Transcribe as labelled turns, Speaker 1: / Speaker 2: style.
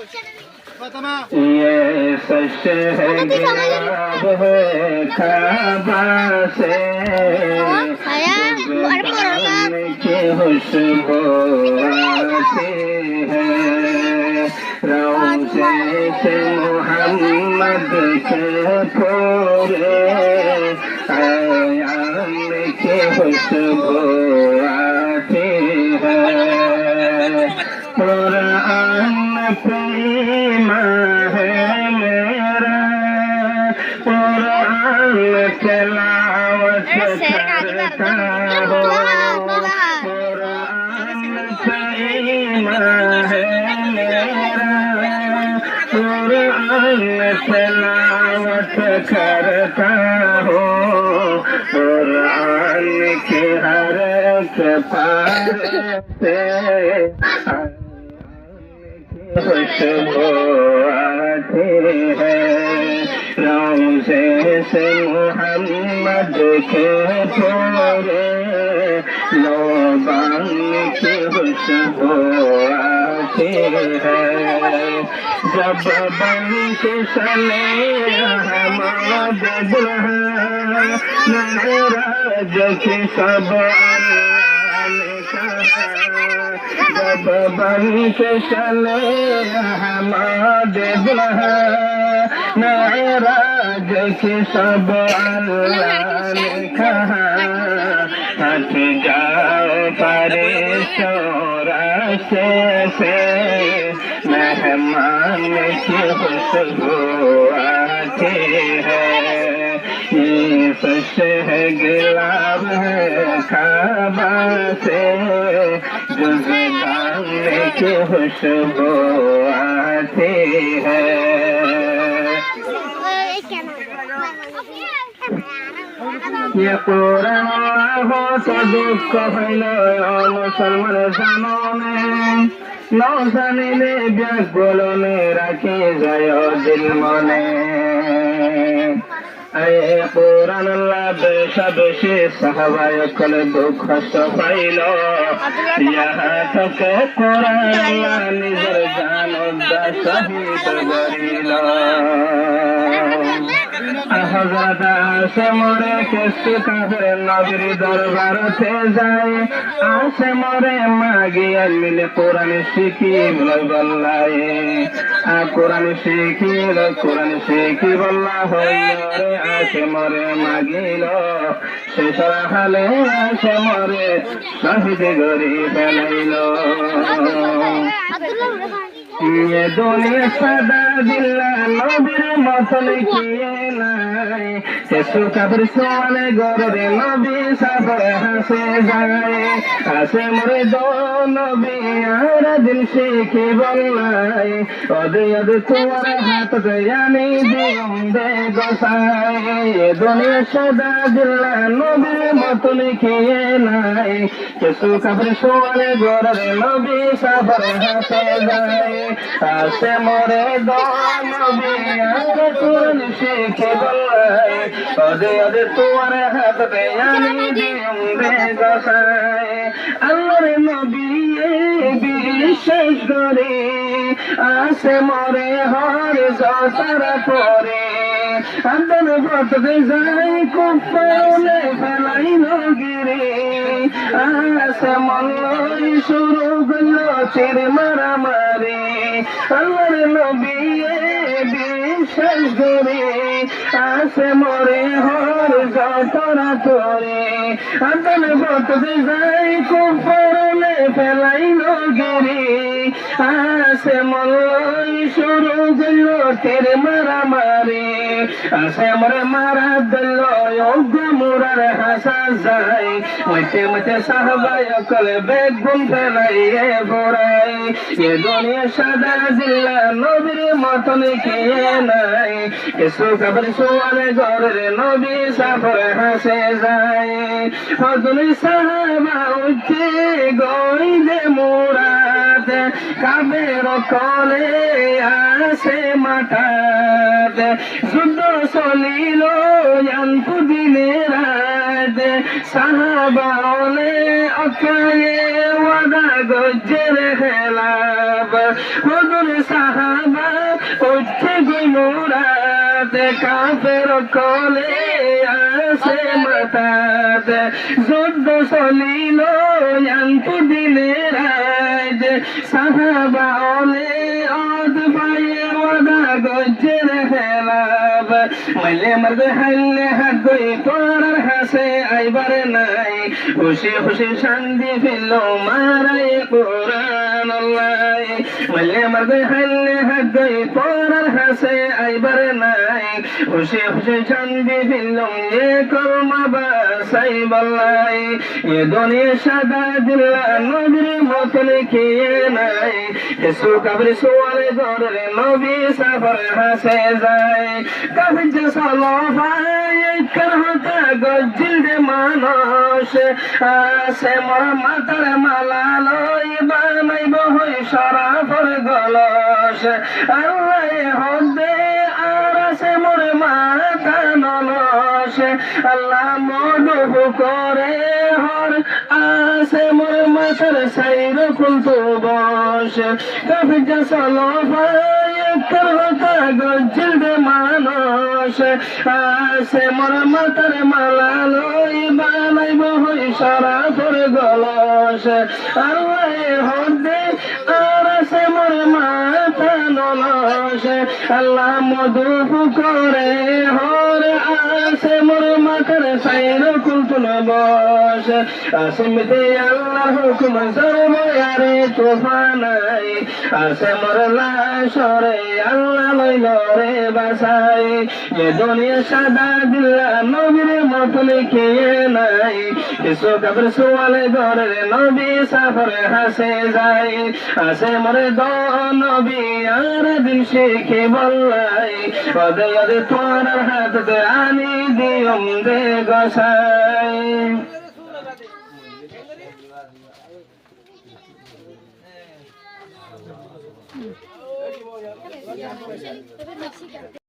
Speaker 1: ये सच है गिलाब है काबा से गुज़रान की खुशबू आती है रौज़े से मोहम्मद के पूरे आयाम की खुशबू आती है कुरान प्रेमा है मेरा कुरान तिलावत करता हूँ कुरान प्रेमा है मेरा कुरान तिलावत करता हूँ कुरान के हर एक पारे से खुशबू आती है रौज़े से मोहम्मद के पूरे लोबान की खुशबू आती है जब बन के चले हमाद दुल्हा महराज की सब जब बन के चले हमारे दुल्हा महराज की सब अल्लाह ने कहा हट जाओ परेशान से मेहमान की खुशबू आती है ये सच है गिलाब है काबा से गुज़रान की खुशबू आती है ये कुरान हो तो दुख हईल मुसलमान জাননে न জানিলে ব্যাকুলনে রাখি যায় দিল মনে कुरान सब से साहबाय कल दुख पाइल यहाँ तक कुरान निजर जान शहीद गरिल हजरत आसे मोरे केसु काफिर नबीर दरबार थे जाए आसे मोरे मागी मिले कुरान शिखी बल्लाए कुरान शिखी बल्ला रे आसे मोरे मागिल शेष हाले आसे मोरे शहीद गरी फेलाइल ये दुनिया सदा दिल्ला नबीर मतन किए নাই केसु काफिर सोने गरे नबी साफर हंसे जाए आसे मोरे दो नबी यार दिल शिखी बल्लाए ओदे ओदे तुम्हारे हाथ यानी दियम दे गोसाए ये दुनिया सदा दिल्ला नबीर मतन किए নাই केसु काफिर सोने गरे नबी साफर हंसे जाए आसे मोरे दो नबी यार कुरान शिखी बल्लाए ओदे ओदे तुम्हारे हाथ यानी दियम दे गोसाए अल्लाहर नबी বিশ্বাস করে आसे मोरे हर जतारा परे आंदन भटके जाए कुफाले फेलाइल गिरे आसे मल्लई शुरू गलो चिर मारामारी अल्लाहर नबी বিশ্বাস করে आसे मोरे हर जतारा परे आंदन भटके जाए कुफाले फेलाइल गिरे आसे मल्लई शुरू गलो चिर मारामारी आसे मोरे मारा दिलो योग्य मुरार हासा जाए मचे मचे साहबाय कल बेगुन फेलाइए बोराई ये दुनिया सदा जिल्ला नबीर मतन किए নাই केसु काफिर सोने गरे नबी साफर हासे जाए हजनी साहबा उठे गइले मुराद काबेर कले आसे माठाद যুদ্ধ চলিল জানতু দিনে রাত সাহাবালে অকায়ে ওয়াদা গজ্জের খেলাফ হুজুর সাহাবা উঠে গুমরাতে কাফের কোলে আসে মাথাতে যুদ্ধ চলিল আনতু দিনের রাত সাহাবা ওলে অদ পায়ে ওদা গজ্জের হেলাব মাইলে মর্দ হাইলে হাত গই পড়ার হাসে আইবার নাই খুশি খুশি শান্তি ফেল মারাই কোরআন আল্লাহ মাইলে মর্দ হাইলে হাত গই পড়ার হাসে আইবার নাই খুশি খুশি শান্তি ফেল এ কলমা বাসাই বল্লাই এ দুনিয়া সাদা দিল্লা নবীর মত লিখিয়ে নাই এসু কবরে সোয়ালে দরে নবী সফর হাসে যায় কবে চলো ভাই করহতা গজিল মানুষ আসে মোর মাতার মালা লই বানাইব হই সরাফর গলস আল্লাহ হদে আর আসে মোর মাতা নলস আল্লাহ মদুব করে হর আসে মোর মাতার সাইর কুলতু বস কবে চলো ভাই করহতা গজিল মানুষ আসে মোর মাতার মালা লই বানাইব হই সরাফর গলস আল্লাহ হদে আর আসে মোর মাতা নলস আল্লাহ মধুপ করে হর আসে মোর মাতার সাইর কুলতুন বস আসিমতে আল্লাহ হুকুম সরবয়ারে তুফানাই আসে মোর লাশরে আল্লাহ লইল রে বাসাই এ দুনিয়া সাদা দিল্লা নবীর মত লিখিয়ে নাই এসো কবর সোয়ালে দরে নবী সফর হাসে যায় আসে মরে দ নবী আর দিন শিখে বললাই ওদে ওদে তোর হাত দে আনি দিয়ম দে গসাই